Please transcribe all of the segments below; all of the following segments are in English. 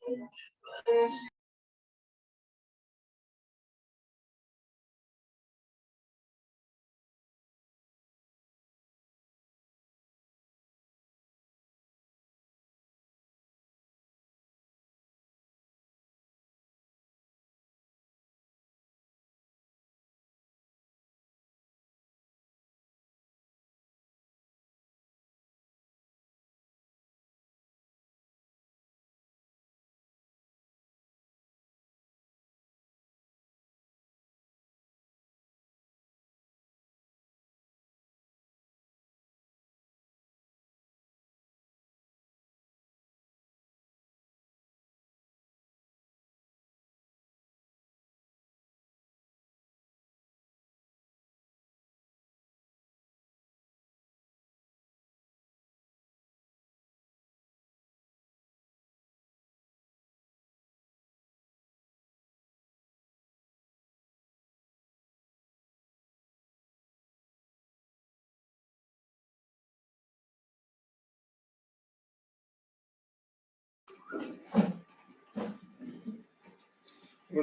Good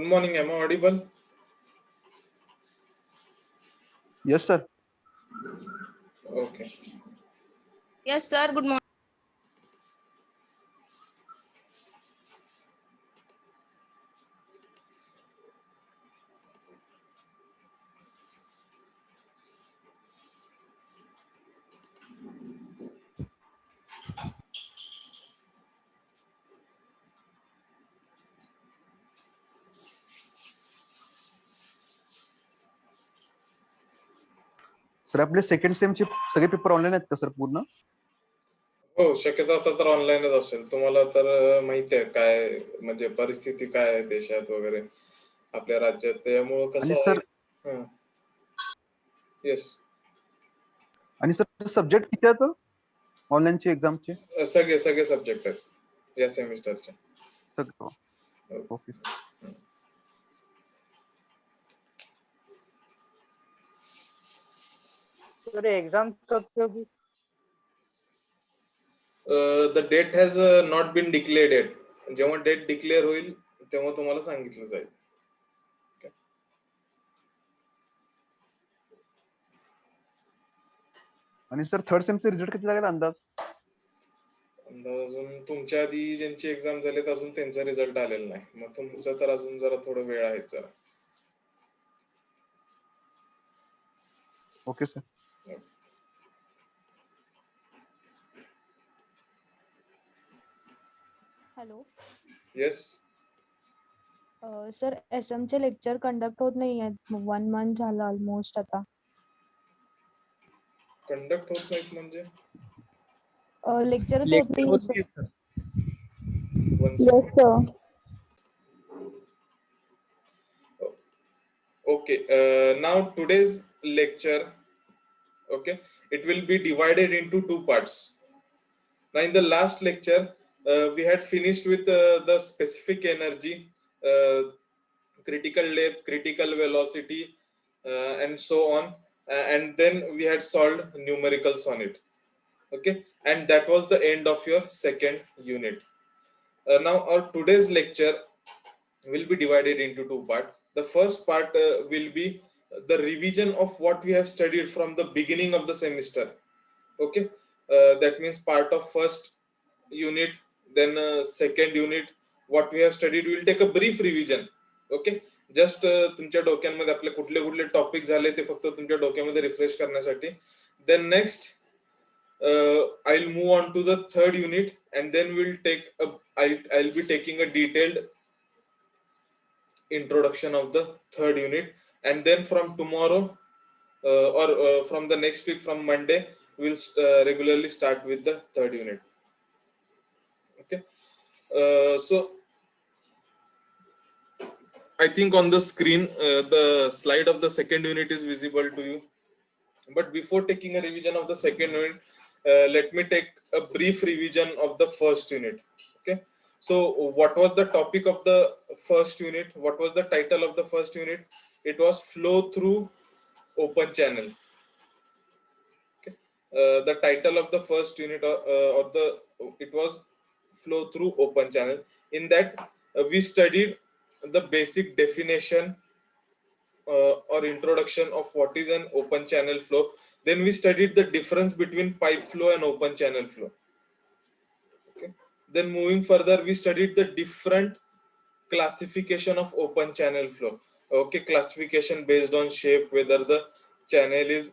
morning. Am I audible? Yes, sir. Okay. Yes, sir. Good morning. Sir आपले second सेमचे सगळे paper online आहेत का sir पूर्ण? हो, शक्यतो आता तर ऑनलाईनच असेल. तुम्हाला तर माहिती आहे काय म्हणजे परिस्थिती काय आहे देशात वगैरे आपल्या राज्यात, त्यामुळं कसं आणि आहे. सर येस, आणि सर सब्जेक्ट किती आहेत ऑनलाईनचे एक्झामचे? सगळे सब्जेक्ट आहेत या सेमिस्टरचे. सगळं ओके. सर एग्जाम कब से होगी? The date has not been declared yet. जेव्हा डेट डिक्लेअर होईल तेव्हा तुम्हाला सांगितलं जाईल. आणि सर थर्ड सेमचे रिझल्ट किती लागेल अंदाज? अजून तुमच्या आधी ज्यांची एक्झाम झालेत अजून त्यांचा रिझल्ट आलेला नाही. मग तुमचं तर अजून जरा थोडं वेळ आहे जरा. Okay sir. Hello yes. Sir SM चे लेक्चर कंडक्ट होत नाही आहेत 1 मंथ झालं ऑलमोस्ट आता. कंडक्ट होत नाहीत म्हणजे लेक्चरच होत नाही sir. One Yes second. sir. Okay, now today's lecture, okay, it will be divided into two parts. Now in the last lecture we had finished with the specific energy, critical depth, critical velocity, and so on, and then we had solved numericals on it. Okay, and that was the end of your second unit. Now our today's lecture will be divided into two parts. The first part will be the revision of what we have studied from the beginning of the semester. Okay, that means part of first unit, then second unit, what we have studied. We will take a brief revision. Okay, just तुमच्या डोक्यांमध्ये आपले कुठले कुठले topic झाले ते फक्त तुमच्या डोक्यामध्ये refresh करण्यासाठी. Then next I'll move on to the third unit, and then I'll be taking a detailed introduction of the third unit, and then from tomorrow or from the next week, from Monday, we'll regularly start with the third unit. Okay, so I think on the screen the slide of the second unit is visible to you, but before taking a revision of the second unit, let me take a brief revision of the first unit. Okay, so what was the topic of the first unit? What was the title of the first unit? It was flow through open channel. Okay, the title of the first unit it was flow through open channel. In that, we studied the basic definition or introduction of what is an open channel flow. Then we studied the difference between pipe flow and open channel flow. Okay. Then moving further, we studied the different classification of open channel flow. Okay, classification based on shape, whether the channel is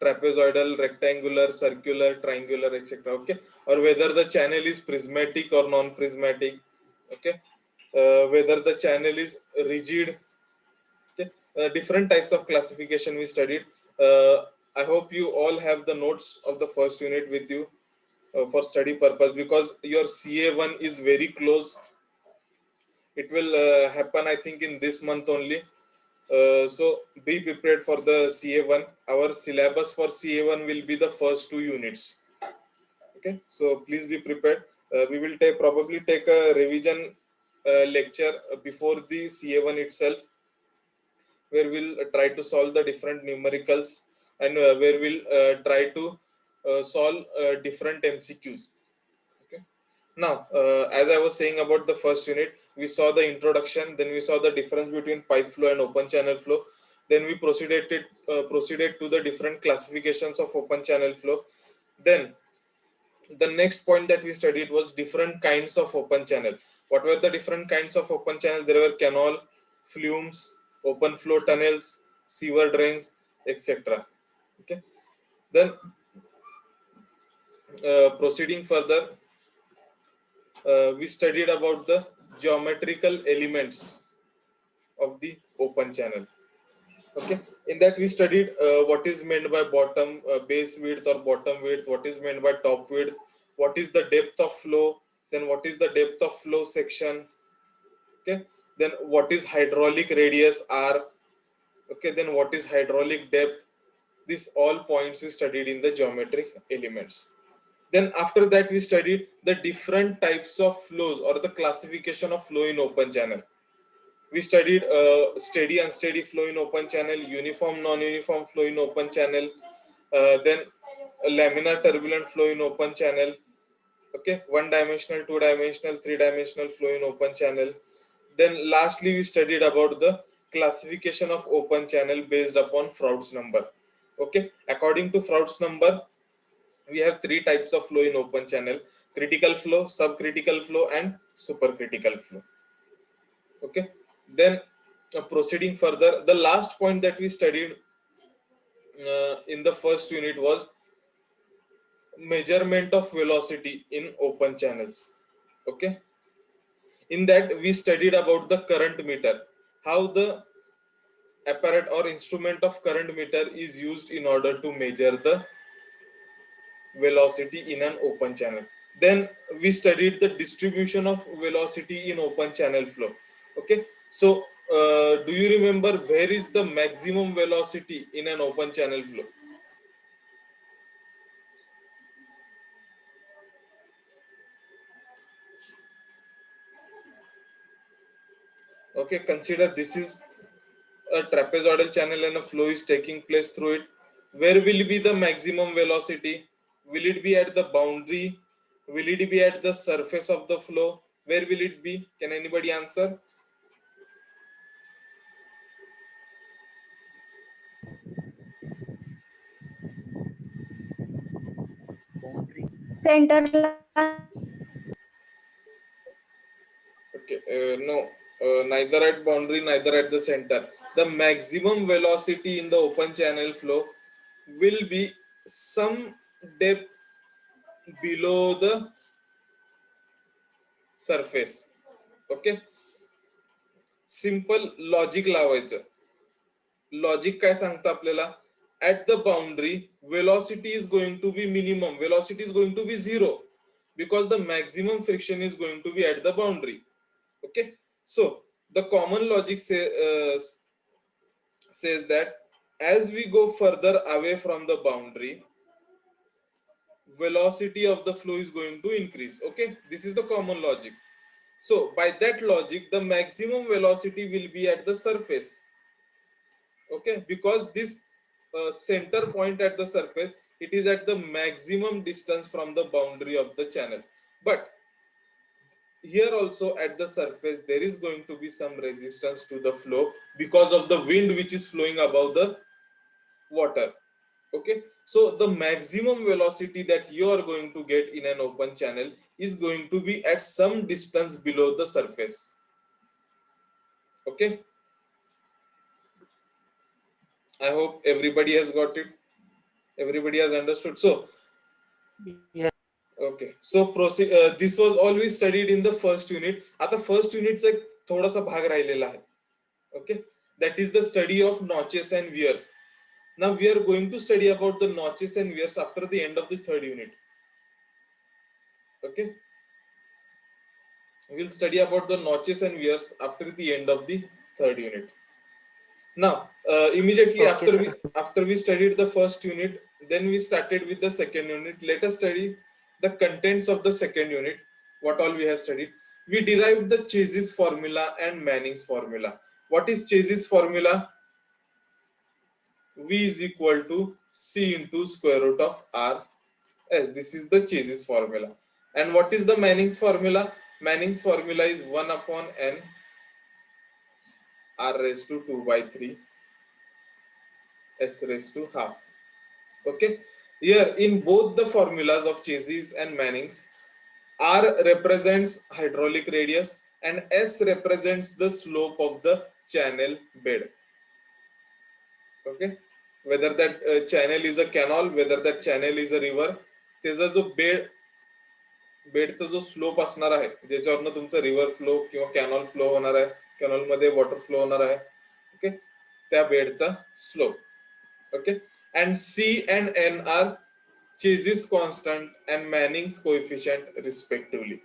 trapezoidal, rectangular, circular, triangular, etc. Okay, or whether the channel is prismatic or non-prismatic. Okay, whether the channel is rigid. Okay, different types of classification we studied. I hope you all have the notes of the first unit with you for study purpose, because your CA1 is very close. It will happen, I think, in this month only. So be prepared for the CA1. Our syllabus for CA1 will be the first 2 units. Okay, so please be prepared. We will probably take a revision lecture before the CA1 itself, where we'll try to solve the different numericals, and where we'll try to solve different MCQs. Okay. Now, as I was saying about the first unit, we saw the introduction, then we saw the difference between pipe flow and open channel flow. Then we proceeded to the different classifications of open channel flow. Then the next point that we studied was different kinds of open channel. What were the different kinds of open channel? There were canal, flumes, open flow tunnels, sewer drains, etc. Okay. Then proceeding further, we studied about the geometrical elements of the open channel. Okay, in that we studied what is meant by bottom base width or bottom width, what is meant by top width, what is the depth of flow, then what is the depth of flow section. Okay, then what is hydraulic radius r. Okay, then what is hydraulic depth. These all points we studied in the geometric elements. Then after that we studied the different types of flows or the classification of flow in open channel. We studied steady unsteady flow in open channel, uniform non-uniform flow in open channel, then laminar turbulent flow in open channel. Okay, one dimensional, two dimensional, three dimensional flow in open channel. Then lastly we studied about the classification of open channel based upon Froude's number. Okay, according to Froude's number, we have 3 types of flow in open channel: critical flow, subcritical flow, and supercritical flow. Okay, then proceeding further, the last point that we studied in the first unit was measurement of velocity in open channels. Okay, in that we studied about the current meter, how the apparat or instrument of current meter is used in order to measure the velocity in an open channel. Then we studied the distribution of velocity in open channel flow. Okay, so do you remember where is the maximum velocity in an open channel flow? Okay, consider this is a trapezoidal channel and a flow is taking place through it. Where will be the maximum velocity? Will it be at the boundary? Will it be at the surface of the flow? Where will it be? Can anybody answer? Center Okay, no, neither at boundary, neither at the center. The maximum velocity in the open channel flow will be some depth below the surface. Okay, simple logic लावायचं. Logic काय सांगतं आपल्याला? At the boundary, velocity is going to be minimum. Velocity is going to be 0 because the maximum friction is going to be at the boundary. Okay, so the common logic says that as we go further away from the boundary, velocity of the flow is going to increase. Okay, this is the common logic. So by that logic, the maximum velocity will be at the surface. Okay, because this center point at the surface, it is at the maximum distance from the boundary of the channel. But here also at the surface there is going to be some resistance to the flow because of the wind which is flowing above the water. Okay, so the maximum velocity that you are going to get in an open channel is going to be at some distance below the surface. Okay, I hope everybody has got it, everybody has understood. So Yes. okay, so proceed. This was all we studied in the first unit. आता first unit चा एक थोडासा भाग राहिलेला आहे. Okay, that is the study of notches and weirs. Now we are going to study about the notches and weirs after the end of the third unit. Okay, we'll study about the notches and weirs after the end of the third unit. Now, immediately Okay, sir. after we studied the first unit, then we started with the second unit. Let us study the contents of the second unit. What all we have studied? We derived the Chase's formula and Manning's formula. What is Chase's formula? V is equal to C into square root of R. Yes, this is the Chase's formula. And what is the Manning's formula? Manning's formula is 1 upon N R raised to 2 by 3 S raised to half. Okay, here in both the formulas of Chase's and Manning's, R represents hydraulic radius and S represents the slope of the channel bed. Okay, whether that channel is a canal, whether that channel is a river, त्याचा जो बेडचा जो slope असणार आहे ज्याच्यावरनं तुमचा river flow किंवा canal flow होणार आहे, canal मध्ये वॉटर फ्लो होणार आहे. ओके, त्या बेडचा slope. Okay, and C and N are Chase's constant and Manning's coefficient respectively.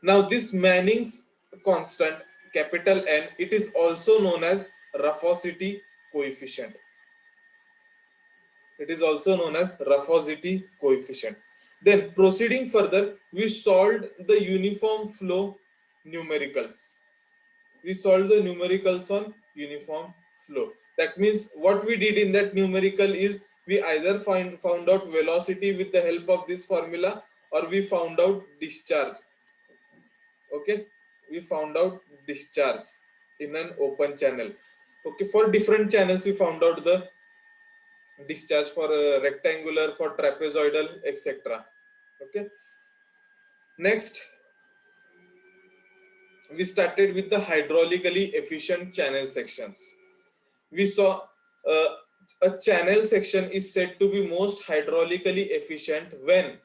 Now this Manning's constant, capital N, it is also known as rufosity coefficient. It is also known as rufosity coefficient. Then proceeding further, we solved the uniform flow numericals. We solved the numericals on uniform flow. That means what we did in that numerical is we either found out velocity with the help of this formula or we found out discharge. Okay, we found out discharge in an open channel. Okay, for different channels we found out the discharge for rectangular, for trapezoidal, etc. Okay, next we started with the hydraulically efficient channel sections. We saw a channel section is said to be most hydraulically efficient when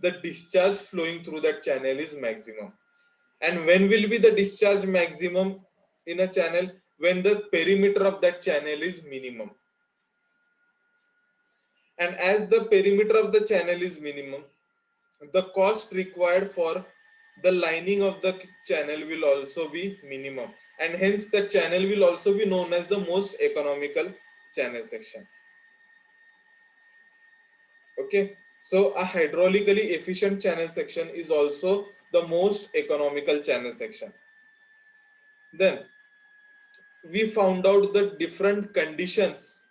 the discharge flowing through that channel is maximum. And when will be the discharge maximum in a channel? When the perimeter of that channel is minimum. And as the perimeter of the channel is minimum, the cost required for the lining of the channel will also be minimum, and hence the channel will also be known as the most economical channel section. Okay, so a hydraulically efficient channel section is also the most economical channel section. Then we found out the different conditions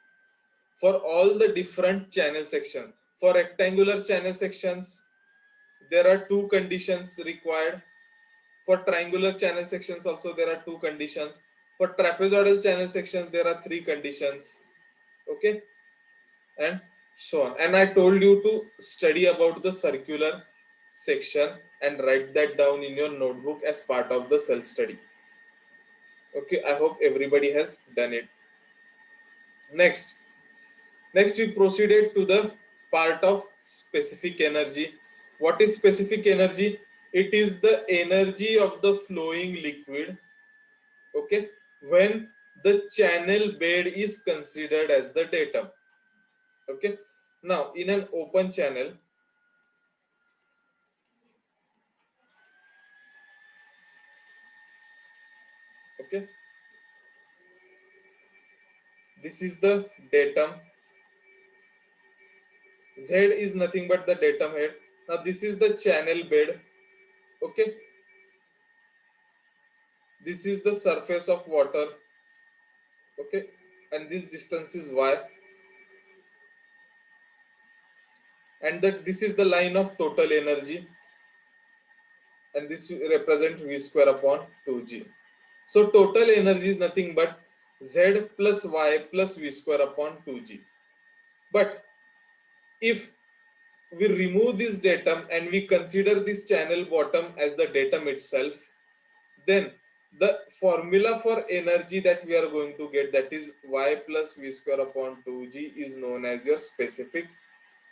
for all the different channel sections. For rectangular channel sections, there are two conditions required. For triangular channel sections also there are two conditions. For trapezoidal channel sections there are three conditions. Okay, and so on. And I told you to study about the circular section and write that down in your notebook as part of the self study. Okay, I hope everybody has done it. Next we proceeded to the part of specific energy. What is specific energy? It is the energy of the flowing liquid, okay, when the channel bed is considered as the datum. Okay, now in an open channel, okay, this is the datum. Z is nothing but the datum head. Now this is the channel bed. Okay, this is the surface of water. Okay, and this distance is y, and that this is the line of total energy. and this represent V square upon 2G. So total energy is nothing but Z plus Y plus V square upon 2G. But if we remove this datum and we consider this channel bottom as the datum itself, then the formula for energy that we are going to get, that is Y plus V square upon 2G, is known as your specific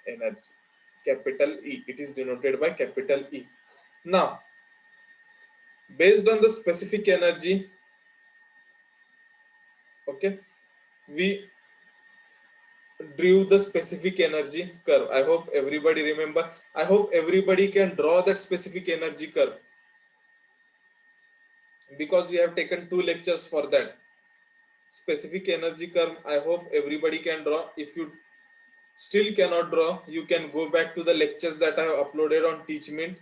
energy, capital E. It is denoted by capital E. Now, based on the specific energy, okay, we drew the specific energy curve. I hope everybody remember. I hope everybody can draw that specific energy curve, because we have taken 2 lectures for that. Specific energy curve, I hope everybody can draw. If you still cannot draw, you can go back to the lectures that I have uploaded on Teachmint.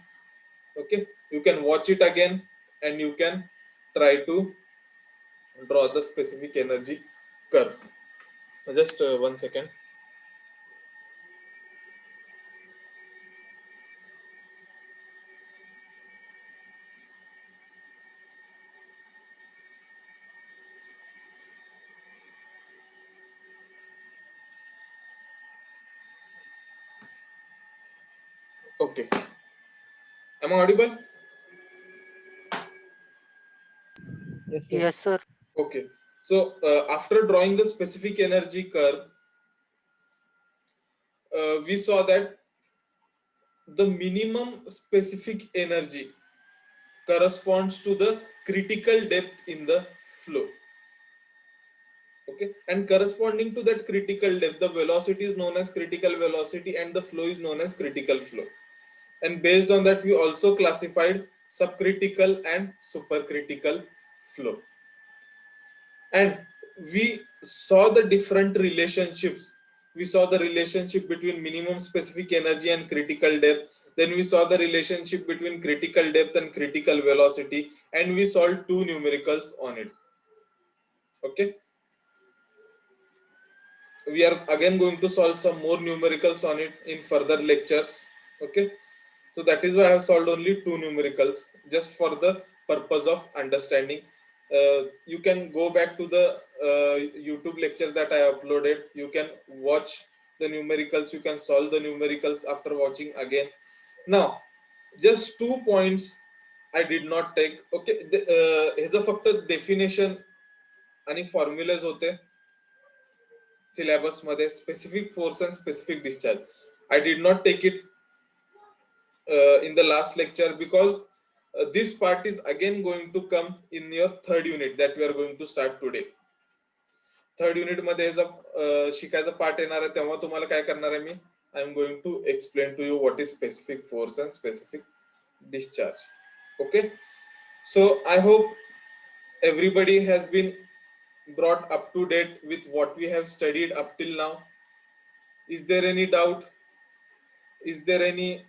Okay, you can watch it again and you can try to draw the specific energy curve. Just 1 second. Okay, am I audible? Yes, sir. Yes, sir. Okay, so after drawing the specific energy curve, we saw that the minimum specific energy corresponds to the critical depth in the flow. Okay, and corresponding to that critical depth, the velocity is known as critical velocity and the flow is known as critical flow. And based on that, we also classified subcritical and supercritical flow. And we saw the different relationships. We saw the relationship between minimum specific energy and critical depth. Then we saw the relationship between critical depth and critical velocity, and we solved 2 numericals on it. Okay, we are again going to solve some more numericals on it in further lectures. Okay, so that is why I have solved only 2 numericals, just for the purpose of understanding. You can go back to the YouTube lectures that I uploaded. You can watch the numericals. You can solve the numericals after watching again. Now, just 2 points I did not take. Okay, ह्याचं फक्त definition आणि formulas होते syllabus मध्ये, specific force and specific discharge. I did not take it in the last lecture, because this part is again going to come in your 3rd unit that we are going to start today. 3rd unit मध्ये शिकायचा part येणार आहे, तेव्हा तुम्हाला काय करणार आहे मी, I am going to explain to you what is specific force and specific discharge. Okay, so I hope everybody has been brought up to date with what we have studied up till now. Is there any doubt? Is there any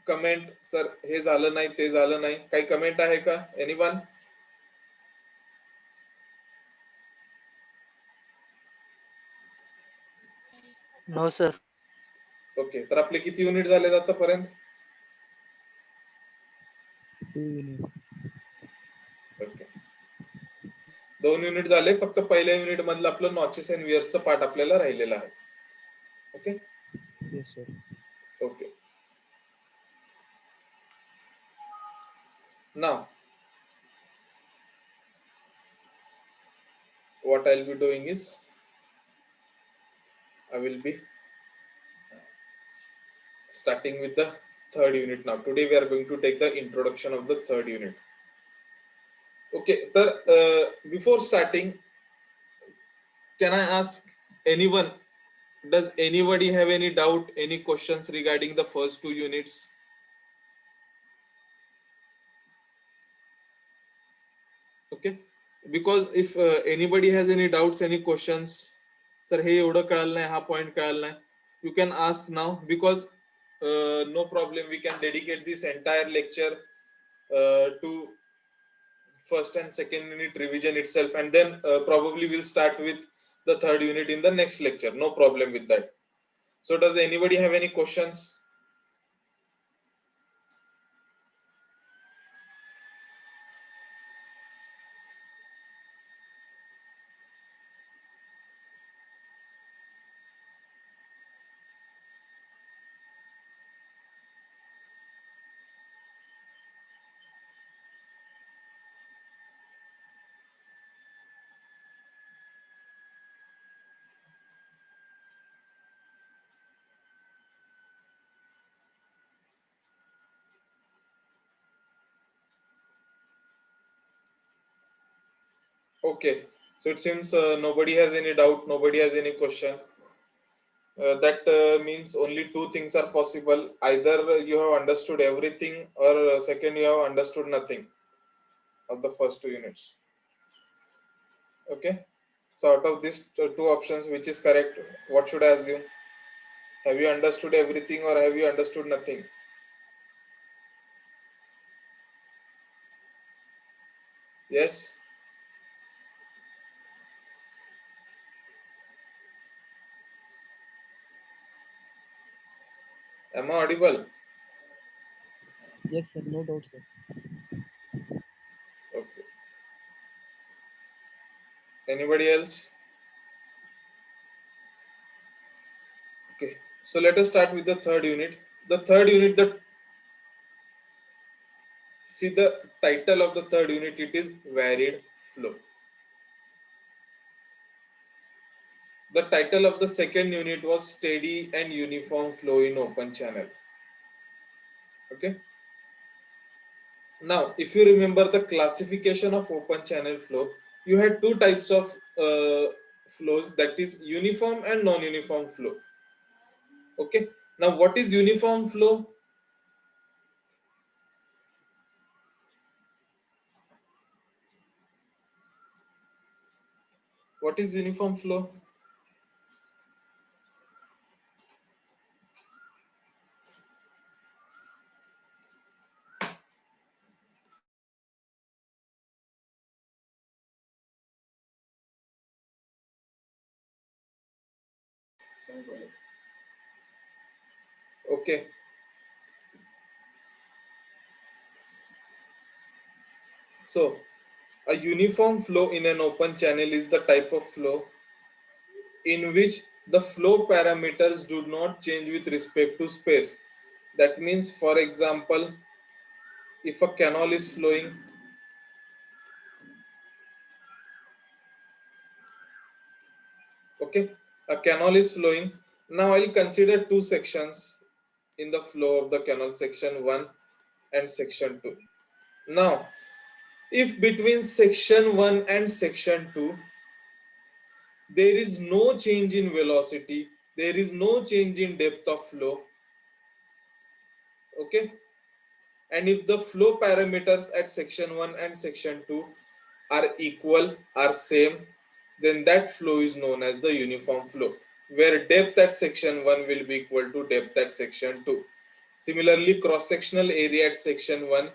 comment? Sir हे झालं नाही, ते झालं नाही, काही comment आहे का? Anyone? No, sir. Okay, तर आपले किती युनिट झाले आतापर्यंत? 2 unit. ओके, 2 युनिट झाले. फक्त पहिल्या युनिट मधलं आपलं नॉचेस अँड वियर्सचं पार्ट आपल्याला राहिलेला आहे. Okay, Yes, sir. Okay. Now, what I'll be doing is, I will be starting with the 3rd unit now. Today we are going to take the introduction of the 3rd unit. Okay, before starting, can I ask anyone, does anybody have any doubt, any questions regarding the first 2 units? Okay, because if anybody has any doubts, any questions, sir हे एवढं कळलं नाही, हा point कळलं नाही, you can ask now, because no problem, we can dedicate this entire lecture to 1st and 2nd unit revision itself, and then probably we'll start with the 3rd unit in the next lecture. No problem with that. So does anybody have any questions? Okay, so it seems nobody has any doubt, nobody has any question. That means only two things are possible. Either you have understood everything, or second, you have understood nothing of the first two units. Okay, so out of these two options, which is correct? What should I assume? Have you understood everything, or have you understood nothing? Yes. Am I audible? Yes, sir. No doubt, sir. Okay. Anybody else? Okay. So let us start with the third unit. The third unit, see the title of the third unit, it is varied flow. The title of the second unit was steady and uniform flow in open channel. Okay. Now, if you remember the classification of open channel flow, you had two types of flows, that is uniform and non-uniform flow. Okay. Now, what is uniform flow? What is uniform flow? Okay. So, a uniform flow in an open channel is the type of flow in which the flow parameters do not change with respect to space. That means, for example, if a canal is flowing, okay, a canal is flowing. Now I'll consider two sections in the flow of the canal, section 1 and section 2. Now, if between section 1 and section 2 there is no change in velocity, there is no change in depth of flow, okay, and if the flow parameters at section 1 and section 2 are equal, are same, then that flow is known as the uniform flow, where depth at section 1 will be equal to depth at section 2. Similarly, cross-sectional area at section 1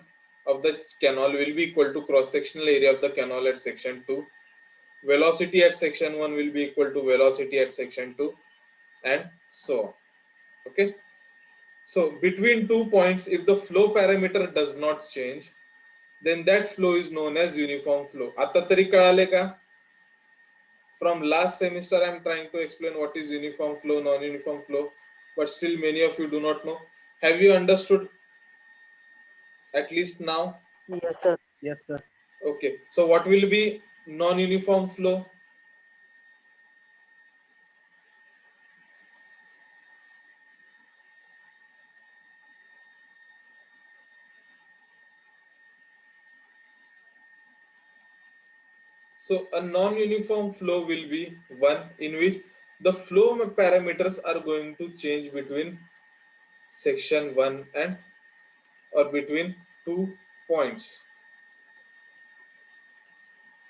of the canal will be equal to cross-sectional area of the canal at section 2. Velocity at section 1 will be equal to velocity at section 2, and so on. Okay. So between 2 points, if the flow parameter does not change, then that flow is known as uniform flow. आता तरी कळाले का? From last semester, I am trying to explain what is uniform flow, non-uniform flow, but still many of you do not know. Have you understood at least now? Yes, sir. Yes, sir. Okay. So what will be non-uniform flow? So a non-uniform flow will be one in which the flow parameters are going to change between section 1 and or between 2 points.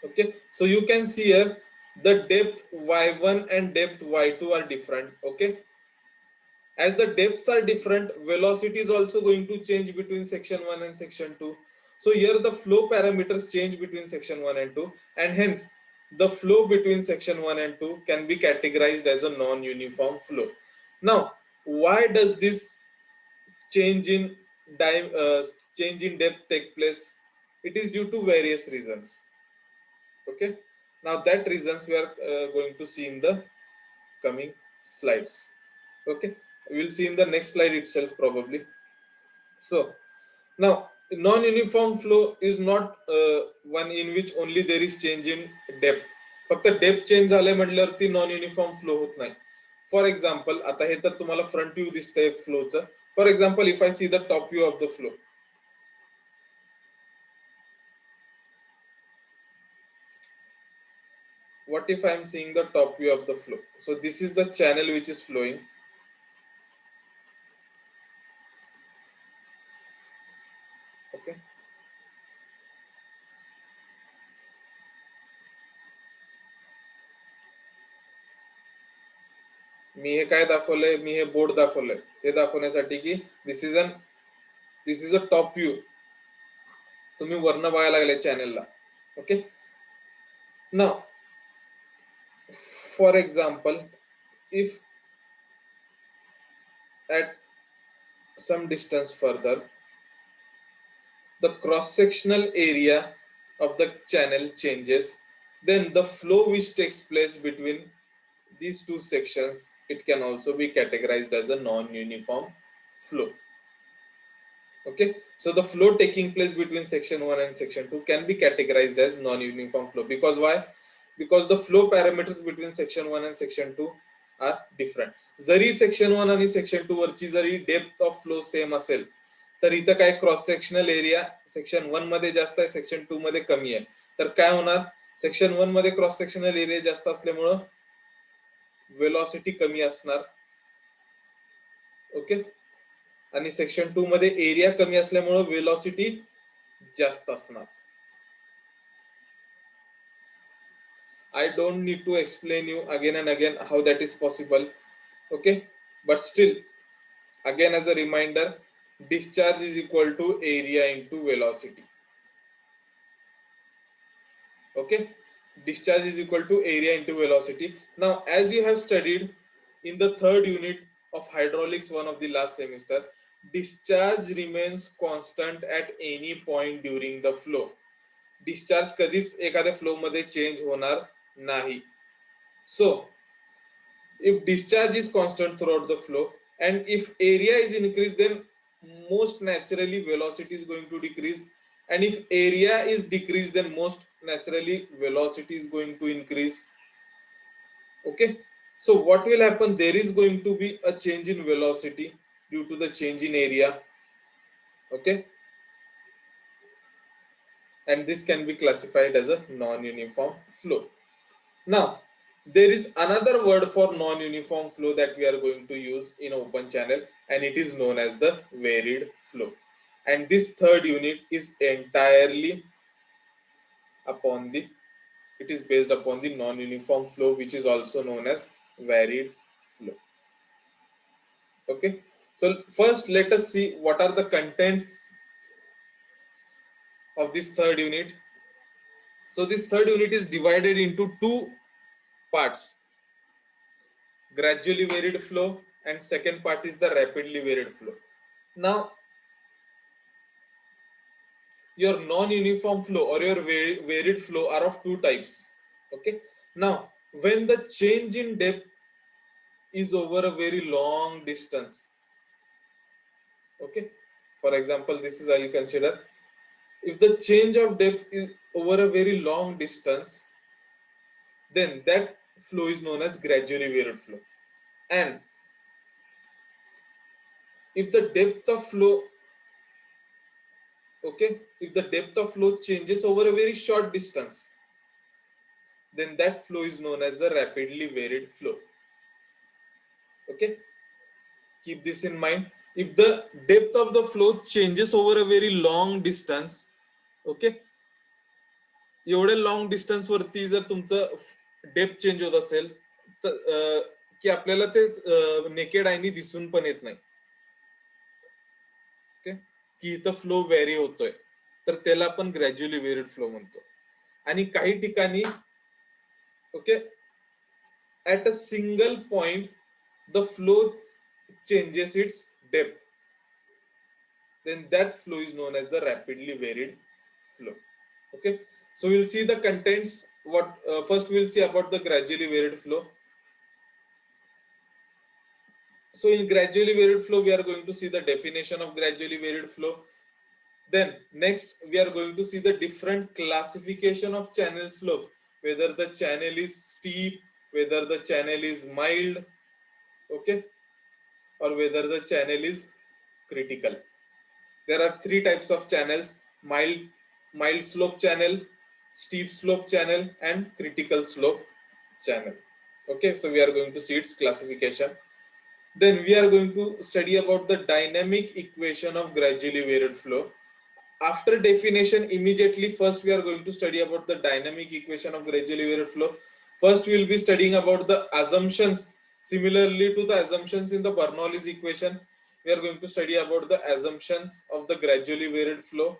Okay, so you can see here the depth y1 and depth y2 are different. Okay, as the depths are different, velocity is also going to change between section 1 and section 2. So here the flow parameters change between section 1 and 2, and hence the flow between section 1 and 2 can be categorized as a non-uniform flow. Now, why does this change in change in depth take place? It is due to various reasons. Okay, now that reasons we are going to see in the coming slides. Okay, we'll see in the next slide itself probably. So now non-uniform flow is not one in which only there is change in depth. फक्त depth change झाले म्हटल्यावरती non uniform flow होत नाही. For example, आता हे तर तुम्हाला front view दिसतंय फ्लोचं. For example, if I see the top view of the flow, what if I am seeing the top view of the flow? So this is the channel which is flowing. Okay. मी हे काय दाखवलंय, मी हे board दाखवलंय हे दाखवण्यासाठी की this is a top view. तुम्ही वर्ण बघायला लागले चॅनलला. Okay. Now for example, if at some distance further the cross sectional area of the channel changes, then the flow which takes place between these two sections, it can also be categorized as a non-uniform flow. Okay, so the flow taking place between section 1 and section 2 can be categorized as non-uniform flow. Because why? Because the flow parameters between section 1 and section 2 are different. Zari section 1 आणि section 2 वरची जरी depth of flow same असेल, तर इथं काय cross sectional area section 1 मध्ये जास्त आहे, section 2 मध्ये कमी आहे. तर काय होणार, सेक्शन 1 मध्ये क्रॉस सेक्शनल एरिया जास्त असल्यामुळे वेलोसिटी कमी असणार. ओके. आणि सेक्शन 2 मध्ये एरिया कमी असल्यामुळे वेलोसिटी जास्त असणार. I don't need to explain you again and again how that is possible. Okay, but still, again as a reminder, discharge is equal to area into velocity. Okay, discharge is equal to area into velocity. Now, as you have studied in the third unit of hydraulics 1 of the last semester, discharge remains constant at any point during the flow. Discharge कधीच एखाद्या flow मध्ये change होणार नाही. So if discharge is constant throughout the flow and if area is increased, then most naturally velocity is going to decrease, and if area is decreased, then most naturally velocity is going to increase. Okay, so what will happen, there is going to be a change in velocity due to the change in area. Okay, and this can be classified as a non-uniform flow. Now, there is another word for non-uniform flow that we are going to use in open channel, and it is known as the varied flow. And this third unit is entirely it is based upon the non-uniform flow, which is also known as varied flow. Okay, so first let us see what are the contents of this third unit. So this third unit is divided into two parts: gradually varied flow, and second part is the rapidly varied flow. Now, your non-uniform flow or your varied flow are of two types. Okay, now when the change in depth is over a very long distance, okay, for example, this is how you consider, if the change of depth is over a very long distance, then that flow is known as gradually varied flow. And if the depth of flow, okay, if the depth of flow changes over a very short distance, then that flow is known as the rapidly varied flow. Okay, keep this in mind. If the depth of the flow changes over a very long distance, okay, एवढे long distance वरती जर तुमचं depth change होत असेल तर की आपल्याला ते नेकेड आयनी दिसून पण येत नाही. ओके, की इथं फ्लो व्हेरी होतोय, तर त्याला आपण ग्रॅज्युअली व्हेरिड फ्लो म्हणतो. आणि काही ठिकाणी okay at a single point the flow changes its depth, then that flow is known as the rapidly varied flow. Okay, so we'll see the contents. First we'll see about the gradually varied flow. So in gradually varied flow, we are going to see the definition of gradually varied flow. Then next we are going to see the different classification of channel slopes, whether the channel is steep, whether the channel is mild, okay, or whether the channel is critical. There are three types of channels: mild slope channel, steep slope channel, and critical slope channel. Okay, so we are going to see its classification. Then we are going to study about the dynamic equation of gradually varied flow. After definition, immediately first we are going to study about the dynamic equation of gradually varied flow. First we will be studying about the assumptions. Similarly to the assumptions in the Bernoulli's equation, we are going to study about the assumptions of the gradually varied flow,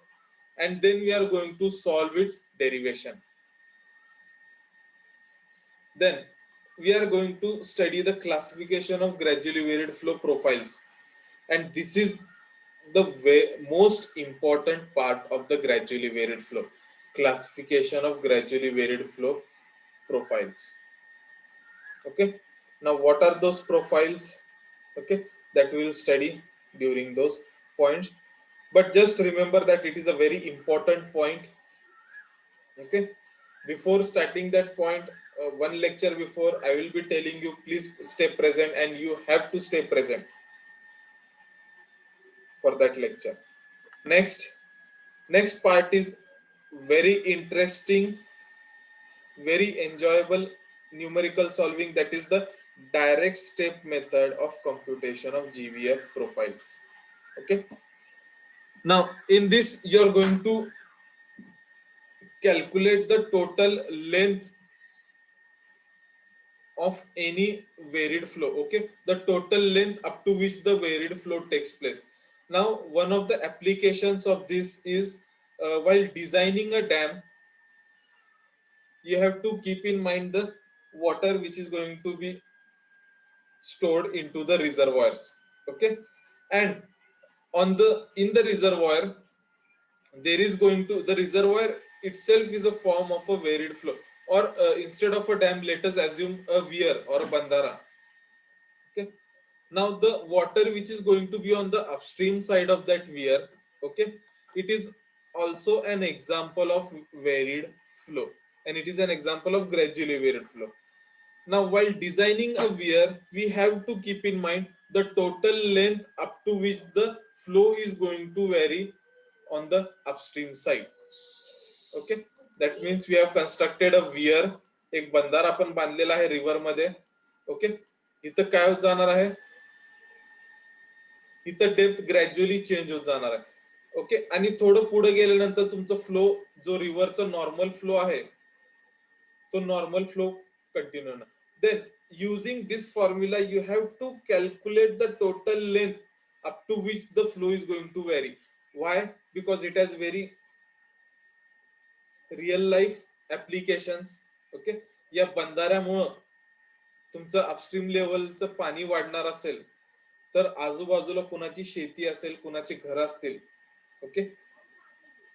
and then we are going to solve its derivation. Then we are going to study the classification of gradually varied flow profiles, and this is the most important part of the gradually varied flow, classification of gradually varied flow profiles. Okay, now what are those profiles? Okay, that we will study during those points, but just remember that it is a very important point. Okay, before starting that point, one lecture before, I will be telling you, please stay present, and you have to stay present for that lecture. Next part is very interesting, very enjoyable numerical solving, that is the direct step method of computation of GVF profiles. Okay, now in this you are going to calculate the total length of any varied flow. Okay, the total length up to which the varied flow takes place. Now one of the applications of this is, while designing a dam, you have to keep in mind the water which is going to be stored into the reservoirs. Okay, and on the in the reservoir, there is going to, the reservoir itself is a form of a varied flow, or instead of a dam, let us assume a weir or a bandara. Okay, now the water which is going to be on the upstream side of that weir, okay, it is also an example of varied flow, and it is an example of gradually varied flow. Now, while designing a weir, we have to keep in mind the total length up to which the flow is going to vary on the upstream side. Okay, that means we have constructed a weir, एक बंधारा आपण बांधलेला आहे river मध्ये. Okay, इथं काय होत जाणार आहे, इथं डेप्थ ग्रॅज्युअली चेंज होत जाणार आहे. ओके, आणि थोडं पुढे गेल्यानंतर तुमचा फ्लो, जो रिव्हरचा नॉर्मल फ्लो आहे, तो नॉर्मल फ्लो कंटिन्यू होणार. Then using this formula, you have to calculate the total length up to which the flow is going to vary. Why? Because it has very real life applications. Okay, या बंधाऱ्यामुळे तुमचं upstream लेवलचं पाणी वाढणार असेल, तर आजूबाजूला कुणाची शेती असेल, कुणाचे घर असतील, ओके,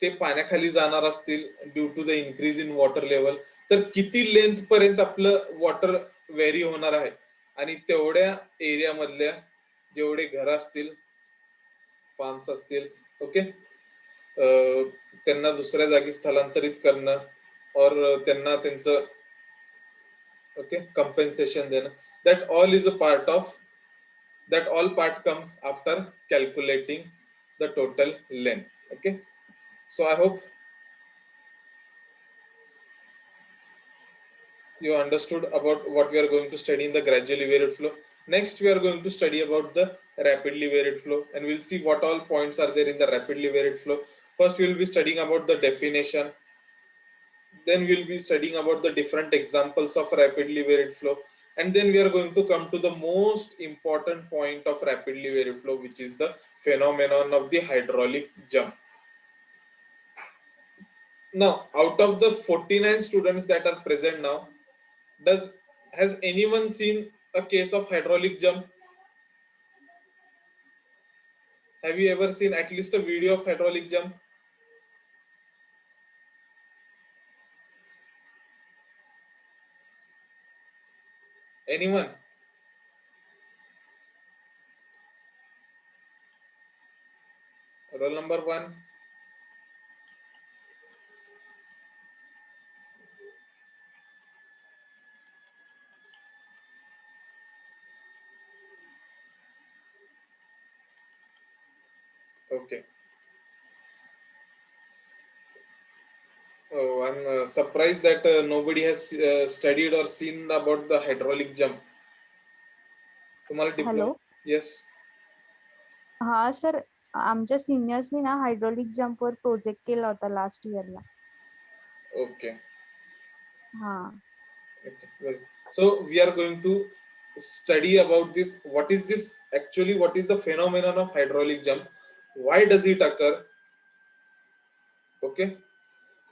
ते पाण्याखाली जाणार असतील due to the increase in water level, तर किती लेंथ पर्यंत आपलं वॉटर व्हेरी होणार आहे, आणि तेवढ्या एरिया मधल्या जेवढे घर असतील, फार्म्स असतील, ओके, त्यांना दुसऱ्या जागी स्थलांतरित करणं, और त्यांना त्यांचं, ओके, कंपेन्सेशन देणं, that all is a part of, that all part comes after calculating the total length. Okay, so I hope you understood about what we are going to study in the gradually varied flow. Next we are going to study about the rapidly varied flow, and we'll see what all points are there in the rapidly varied flow. First we will be studying about the definition, then we'll be studying about the different examples of rapidly varied flow, and then we are going to come to the most important point of rapidly varied flow, which is the phenomenon of the hydraulic jump. Now, out of the 49 students that are present now, has anyone seen a case of hydraulic jump? Have you ever seen at least a video of hydraulic jump? Anyone? Roll number 1. Okay. Oh, I'm surprised that nobody has studied or seen about the hydraulic jump. तुम्हाला hello. Diploma yes. हा sir, आमच्या सिनियर्सनी ना hydraulic जम्पवर project केला होता last इयरला. Okay. हा. Okay. Well, so we are going to study about this. What is this actually? What is the phenomenon of hydraulic jump? Why does it occur? Okay.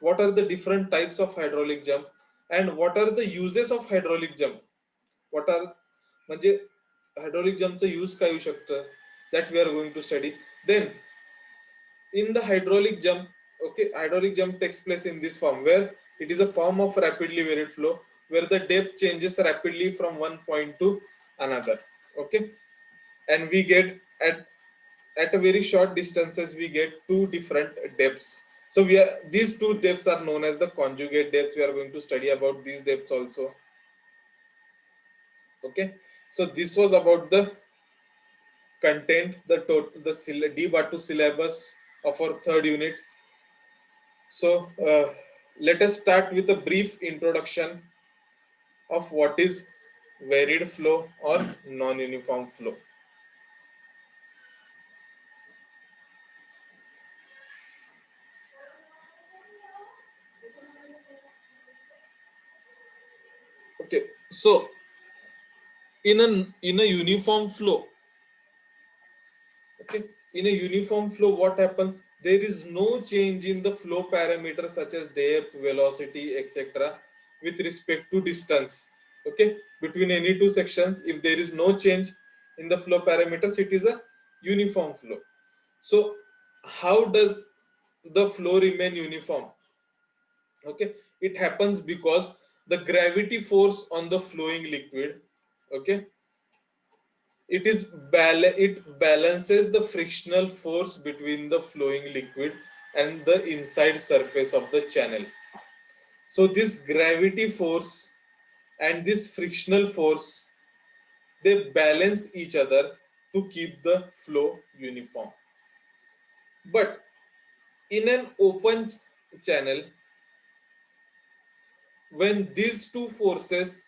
What are the different types of hydraulic jump? And what are the uses of hydraulic jump? What are म्हणजे hydraulic jumpचं use काय होऊ शकतं? That we are going to study. Then in the hydraulic jump, okay, hydraulic jump takes place in this form where it is a form of rapidly varied flow where the depth changes rapidly from one point to another. Okay, and we get at a very short distances we get two different depths. So we are these two depths are known as the conjugate depths. We are going to study about these depths also. Okay, so this was about the content, the D Bhattu syllabus of our third unit. So let us start with a brief introduction of what is varied flow or non-uniform flow. Okay, so in a uniform flow, okay, in a uniform flow, what happens? There is no change in the flow parameters such as depth, velocity, etc. with respect to distance. Okay, between any two sections, if there is no change in the flow parameters, it is a uniform flow. So how does the flow remain uniform? Okay, it happens because the gravity force on the flowing liquid, okay, it balances the frictional force between the flowing liquid and the inside surface of the channel. So this gravity force and this frictional force, they balance each other to keep the flow uniform. But in an open channel, when these two forces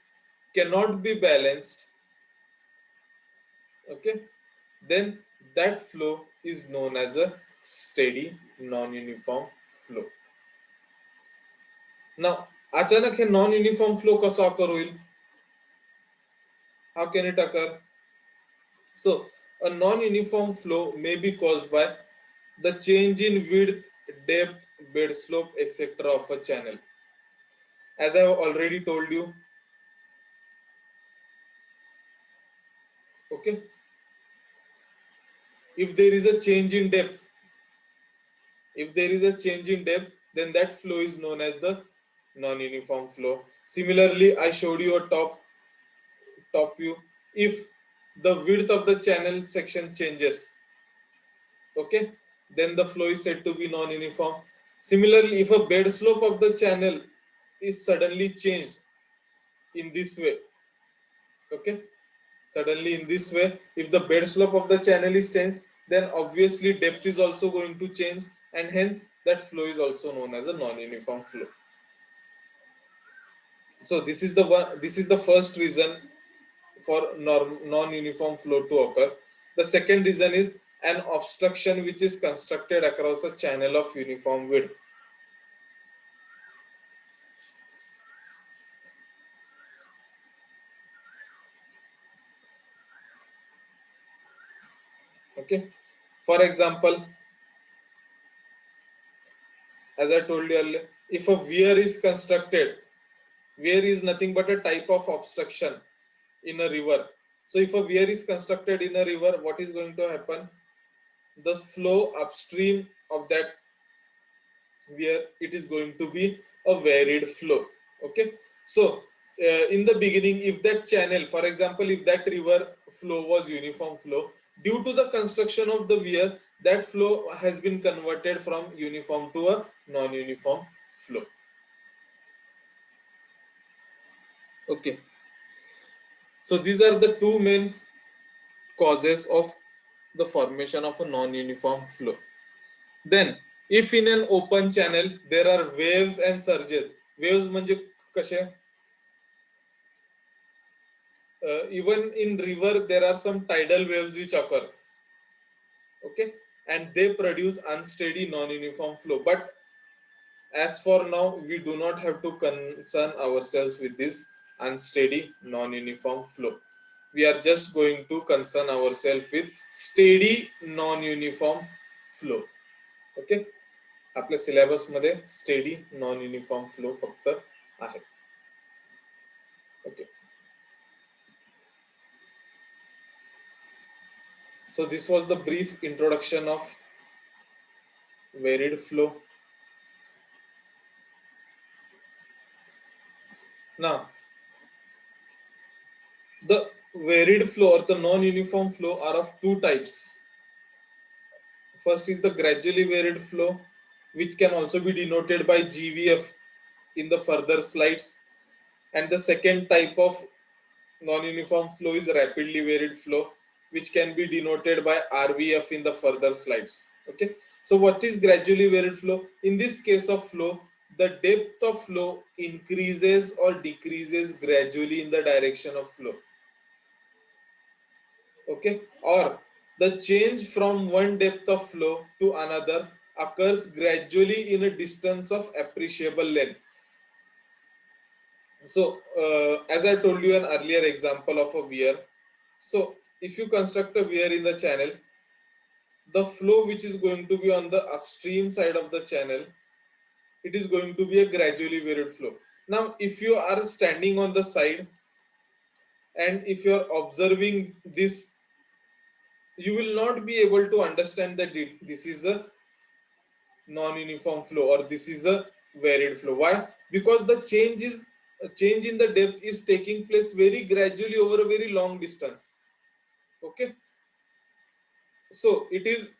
cannot be balanced, okay, then that flow is known as a steady non-uniform flow. Now, अचानक हे non-uniform flow कसा occur होईल? How can it occur? So, a non-uniform flow may be caused by the change in width, depth, bed slope, etc. of a channel. As I have already told you, okay, if there is a change in depth, then that flow is known as the non-uniform flow. Similarly, I showed you a top view. If the width of the channel section changes, okay, then the flow is said to be non-uniform. Similarly, if a bed slope of the channel is suddenly changed in this way, okay, suddenly in this way, if the bed slope of the channel is changed, then obviously depth is also going to change, and hence that flow is also known as a non-uniform flow. So this is the first reason for non-uniform flow to occur. The second reason is an obstruction which is constructed across a channel of uniform width. Okay, for example, as I told you earlier, if a weir is constructed, weir is nothing but a type of obstruction in a river. So if a weir is constructed in a river, what is going to happen? The flow upstream of that weir, it is going to be a varied flow. Okay, so in the beginning, if that channel, for example, if that river flow was uniform flow, due to the construction of the weir, that flow has been converted from uniform to a non-uniform flow. Okay, so these are the two main causes of the formation of a non-uniform flow. Then If in an open channel there are waves and surges, waves म्हणजे कसे, even in river there are some tidal waves which occur, okay, and they produce unsteady non-uniform flow. But as for now, we do not have to concern ourselves with this unsteady non-uniform flow. We are just going to concern ourselves with steady non-uniform flow. Okay, आपल्या syllabus मध्ये steady non uniform flow फक्त आहे. Okay, so this was the brief introduction of varied flow. Now the varied flow or the non-uniform flow are of two types. First is the gradually varied flow, which can also be denoted by GVF in the further slides. And the second type of non-uniform flow is rapidly varied flow, which can be denoted by RVF in the further slides. Okay, so what is gradually varied flow? In this case of flow, the depth of flow increases or decreases gradually in the direction of flow. Okay, or the change from one depth of flow to another occurs gradually in a distance of appreciable length. So as I told you an earlier example of a weir, so if you construct a weir in the channel, the flow which is going to be on the upstream side of the channel, it is going to be a gradually varied flow. Now if you are standing on the side and if you are observing this, you will not be able to understand that this is a non-uniform flow or this is a varied flow. Why? Because the change in the depth is taking place very gradually over a very long distance. Okay, so it is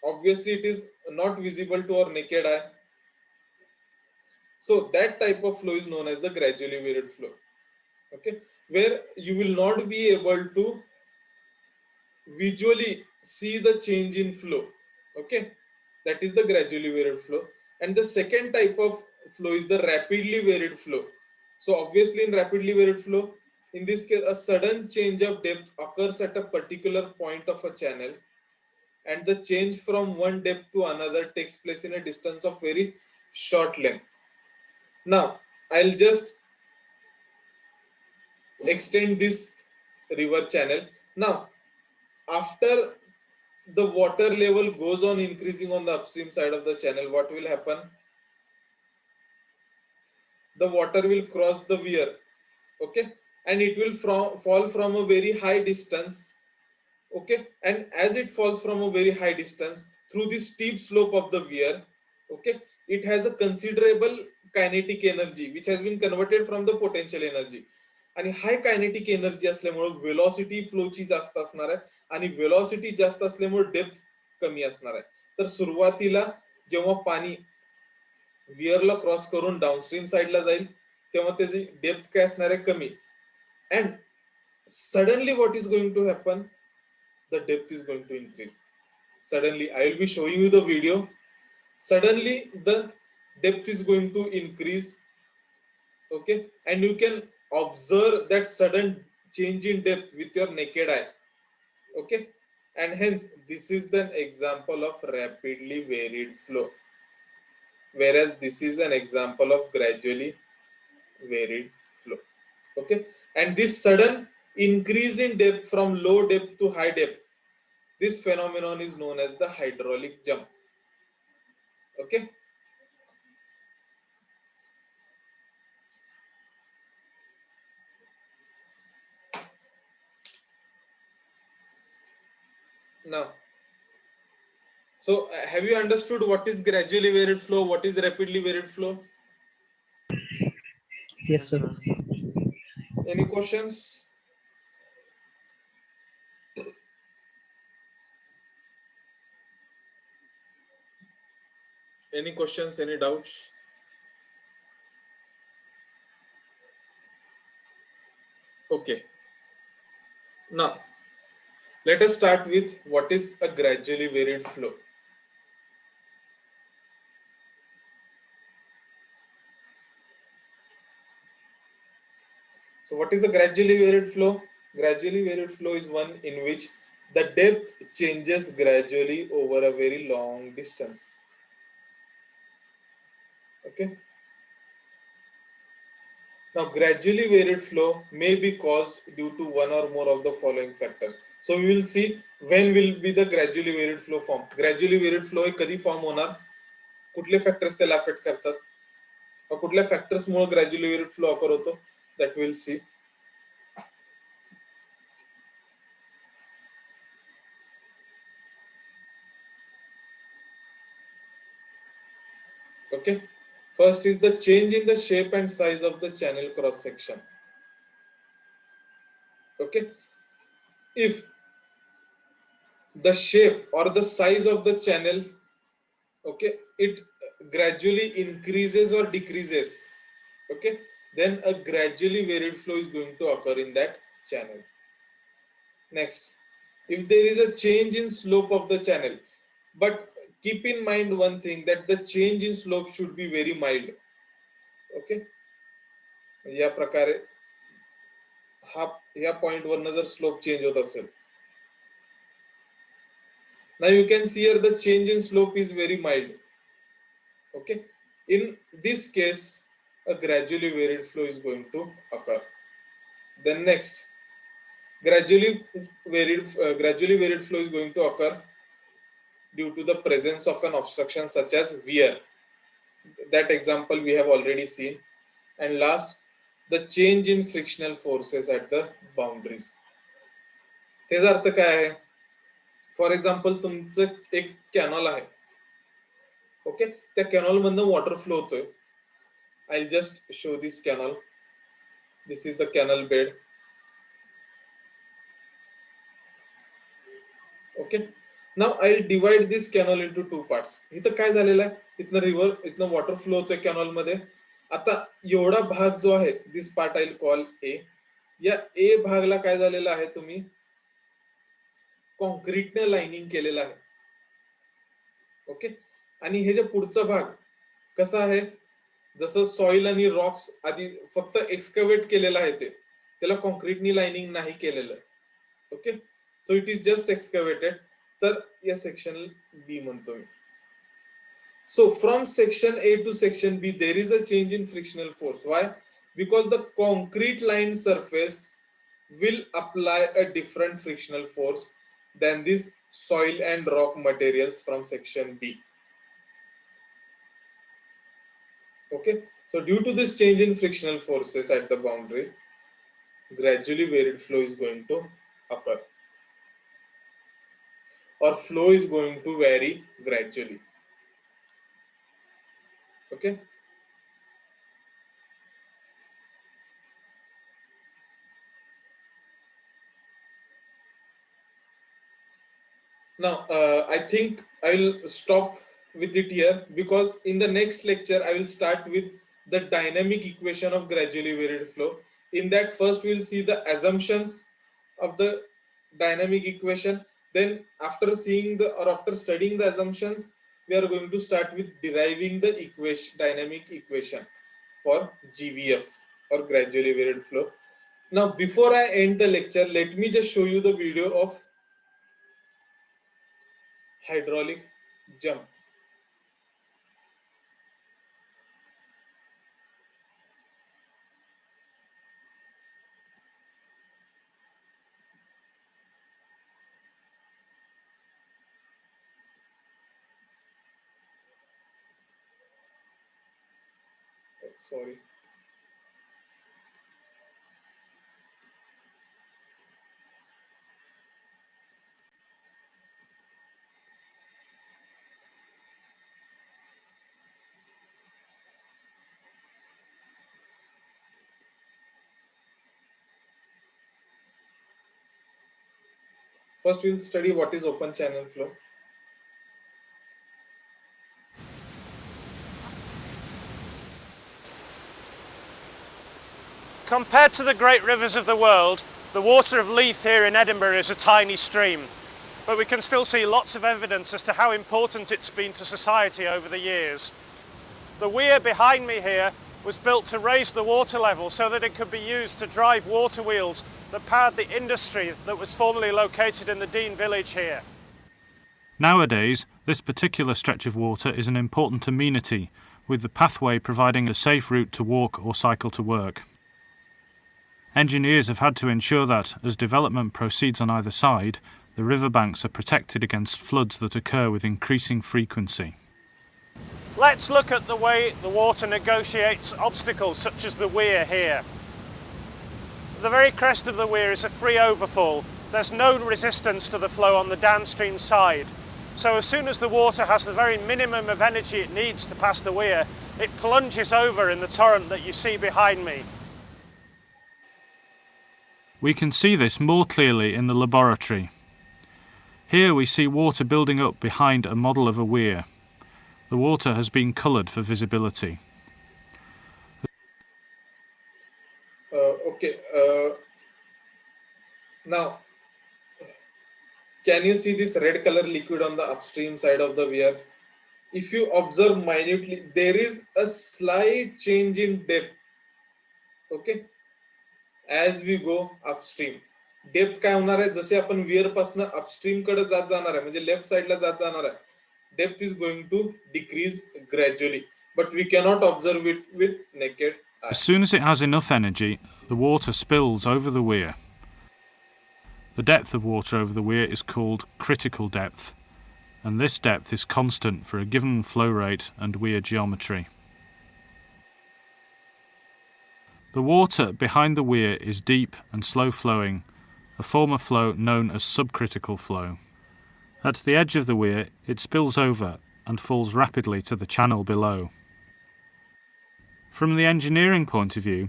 obviously it is not visible to our naked eye. So that type of flow is known as the gradually varied flow. Okay, where you will not be able to visually see the change in flow. Okay, that is the gradually varied flow. And the second type of flow is the rapidly varied flow. So obviously in rapidly varied flow, in this case a sudden change of depth occurs at a particular point of a channel, and the change from one depth to another takes place in a distance of very short length. Now I'll just extend this river channel. Now after the water level goes on increasing on the upstream side of the channel, what will happen? The water will cross the weir, okay, and it will fall from a very high distance. Okay, and as it falls from a very high distance through the steep slope of the weir, okay, it has a considerable kinetic energy which has been converted from the potential energy. आणि हाय kinetic energy असल्यामुळे velocity फ्लोची जास्त असणार आहे आणि velocity जास्त असल्यामुळे depth कमी असणार आहे. तर सुरुवातीला जेव्हा पाणी वियरला क्रॉस करून डाउनस्ट्रीम साइडला जाईल तेव्हा त्याची डेप्थ काय असणार आहे? कमी. And suddenly what is going to happen? The depth is going to increase. Suddenly, I will be showing you the video. Suddenly, the depth is going to increase. Okay, and you can observe that sudden change in depth with your naked eye. Okay, and hence this is an example of rapidly varied flow, whereas this is an example of gradually varied flow. Okay, and this sudden increase in depth from low depth to high depth, this phenomenon is known as the hydraulic jump. Okay, now so have you understood what is gradually varied flow, what is rapidly varied flow? Yes, sir. Any questions? Any questions, any doubts? Okay, now let us start with what is a gradually varied flow. So what is a gradually varied flow? Gradually varied flow is one in which the depth changes gradually over a very long distance. Okay. Now, gradually varied flow may be caused due to one or more of the following factors. So we will see when will be the gradually varied flow form. Gradually varied flow हे कधी form होणार, कुठले factors त्याला affect करतात, और कुठल्या factors मुळे gradually varied flow occur होतो, that will see. Okay, first is the change in the shape and size of the channel cross section. Okay, if the shape or the size of the channel, okay, it gradually increases or decreases, okay, then a gradually varied flow is going to occur in that channel. Next, if there is a change in slope of the channel, but keep in mind one thing, that the change in slope should be very mild. Okay, या प्रकारे हा या point वरनं जर slope change होत असेल, now you can see here the change in slope is very mild. Okay, in this case a gradually varied flow is going to occur. Then next, gradually varied flow is going to occur due to the presence of an obstruction such as wear. That example we have already seen. And last, the change in frictional forces at the boundaries. त्याचा अर्थ काय आहे? For example तुमचं एक canal आहे, okay, त्या canal मधनं water flow होतोय. I just show this canal. This is the canal bed. Okay, now I divide this canal into two parts. इथं काय झालेलं आहे, इथनं वॉटर फ्लो होतोय कॅनॉल मध्ये. आता एवढा भाग जो आहे, दिस पार्ट आय कॉल ए. या ए भागला काय झालेलं आहे, तुम्ही कॉन्क्रीटने लाइनिंग केलेलं आहे. ओके, आणि हे जे पुढचा भाग कसा आहे, जसं सॉइल आणि रॉक्स आधी फक्त एक्सकवेट केलेलं आहे, त्याला कॉन्क्रीटनी लाइनिंग नाही केलेलं. Okay, so it is just excavated. तर या सेक्शन बी म्हणतो मी. So from section A to section B, there is a change in frictional force. Why? Because the concrete lined surface will apply a different frictional force than this soil and rock materials from section B. Okay, so due to this change in frictional forces at the boundary, gradually varied flow is going to occur, or flow is going to vary gradually. Okay, now I think I will stop with it here, because in the next lecture I will start with the dynamic equation of gradually varied flow. In that, first we will see the assumptions of the dynamic equation. Then after seeing after studying the assumptions, we are going to start with deriving the dynamic equation for GVF, or gradually varied flow. Now before I end the lecture, let me just show you the video of hydraulic jump. Sorry. First, we will study what is open channel flow. Compared to the great rivers of the world, the water of Leith here in Edinburgh is a tiny stream, but we can still see lots of evidence as to how important it's been to society over the years. The weir behind me here was built to raise the water level so that it could be used to drive water wheels that powered the industry that was formerly located in the Dean village here. Nowadays, this particular stretch of water is an important amenity, with the pathway providing a safe route to walk or cycle to work. Engineers have had to ensure that, as development proceeds on either side, the riverbanks are protected against floods that occur with increasing frequency. Let's look at the way the water negotiates obstacles such as the weir here. The very crest of the weir is a free overfall. There's no resistance to the flow on the downstream side. So as soon as the water has the very minimum of energy it needs to pass the weir, it plunges over in the torrent that you see behind me. We can see this more clearly in the laboratory. Here we see water building up behind a model of a weir. The water has been coloured for visibility. Now, can you see this red color liquid on the upstream side of the weir? If you observe minutely, there is a slight change in depth. Okay, as we go upstream. Depth काय होणार आहे, जसे आपण wear पासून upstream कडे जात जाणार आहे, म्हणजे लेफ्ट साइडला जात जाणार आहे, depth is going to decrease gradually, but we cannot observe it with naked eye. As soon as it has enough energy, the water spills over the weir. The depth of water over the weir is called critical depth, and this depth is constant for a given flow rate and weir geometry. The water behind the weir is deep and slow flowing, a form of flow known as subcritical flow. At the edge of the weir, it spills over and falls rapidly to the channel below. From the engineering point of view,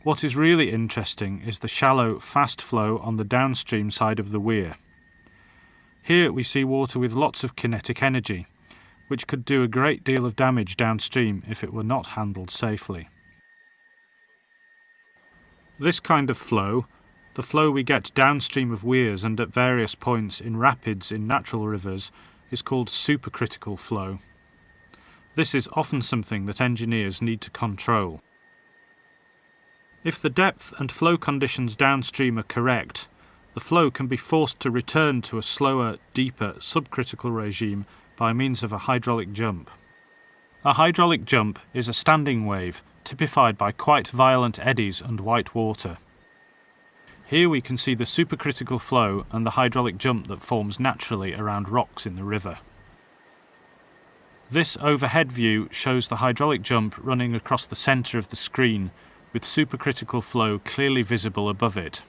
what is really interesting is the shallow, fast flow on the downstream side of the weir. Here we see water with lots of kinetic energy, which could do a great deal of damage downstream if it were not handled safely. This kind of flow, the flow we get downstream of weirs and at various points in rapids in natural rivers, is called supercritical flow. This is often something that engineers need to control. If the depth and flow conditions downstream are correct, the flow can be forced to return to a slower, deeper subcritical regime by means of a hydraulic jump. A hydraulic jump is a standing wave, typified by quite violent eddies and white water. Here we can see the supercritical flow and the hydraulic jump that forms naturally around rocks in the river. This overhead view shows the hydraulic jump running across the centre of the screen, with supercritical flow clearly visible above it.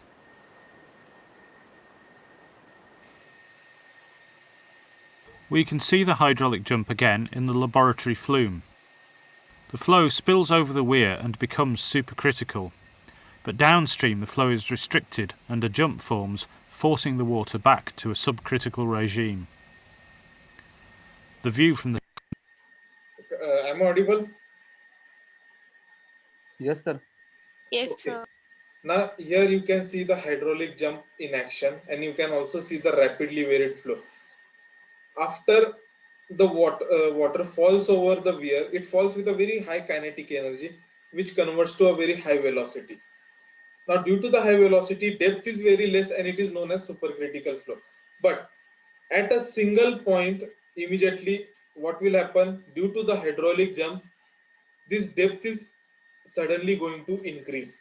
We can see the hydraulic jump again in the laboratory flume. The flow spills over the weir and becomes supercritical, but downstream the flow is restricted and a jump forms, forcing the water back to a subcritical regime. The view from the... Am I audible? Yes, sir. Yes, Okay. sir. Now here you can see the hydraulic jump in action, and you can also see the rapidly varied flow. After the water falls over the weir, it falls with a very high kinetic energy, which converts to a very high velocity. Now, due to the high velocity, depth is very less and it is known as supercritical flow. But at a single point, immediately what will happen due to the hydraulic jump, this depth is suddenly going to increase.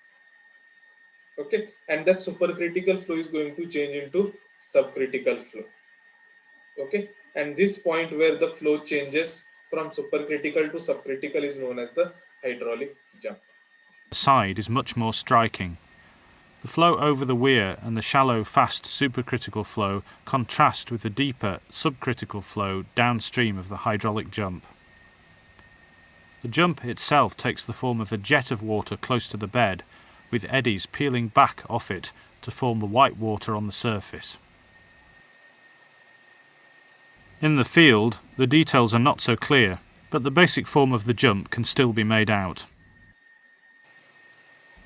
Okay, and that supercritical flow is going to change into subcritical flow. Okay, and this point where the flow changes from supercritical to subcritical is known as the hydraulic jump. side is much more striking. The flow over the weir and the shallow, fast supercritical flow contrast with the deeper subcritical flow downstream of the hydraulic jump. The jump itself takes the form of a jet of water close to the bed, with eddies peeling back off it to form the white water on the surface. In the field, the details are not so clear, but the basic form of the jump can still be made out.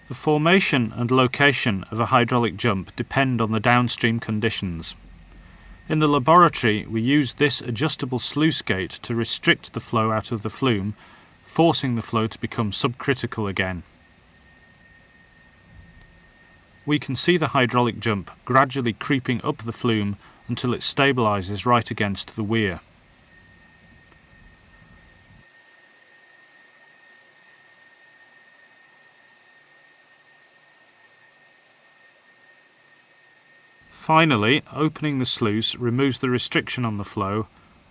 The formation and location of a hydraulic jump depend on the downstream conditions. In the laboratory, we use this adjustable sluice gate to restrict the flow out of the flume, forcing the flow to become subcritical again. We can see the hydraulic jump gradually creeping up the flume until it stabilises right against the weir. Finally, opening the sluice removes the restriction on the flow,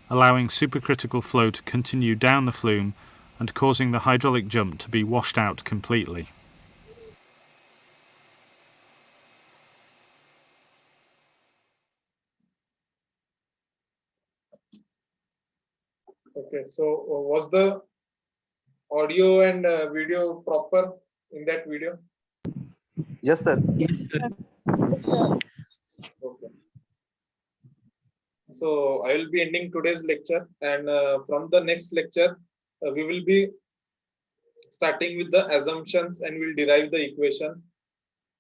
allowing supercritical flow to continue down the flume and causing the hydraulic jump to be washed out completely. Okay, so was the audio and video proper in that video? Yes, sir. Yes, sir. Yes, sir. Okay. So I will be ending today's lecture, and from the next lecture, we will be starting with the assumptions and we'll derive the equation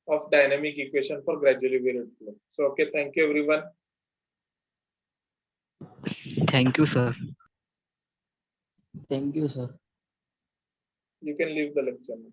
of dynamic equation for gradually varied flow. So, okay, thank you everyone. Thank you, sir. Thank you, sir. You can leave the lecture now.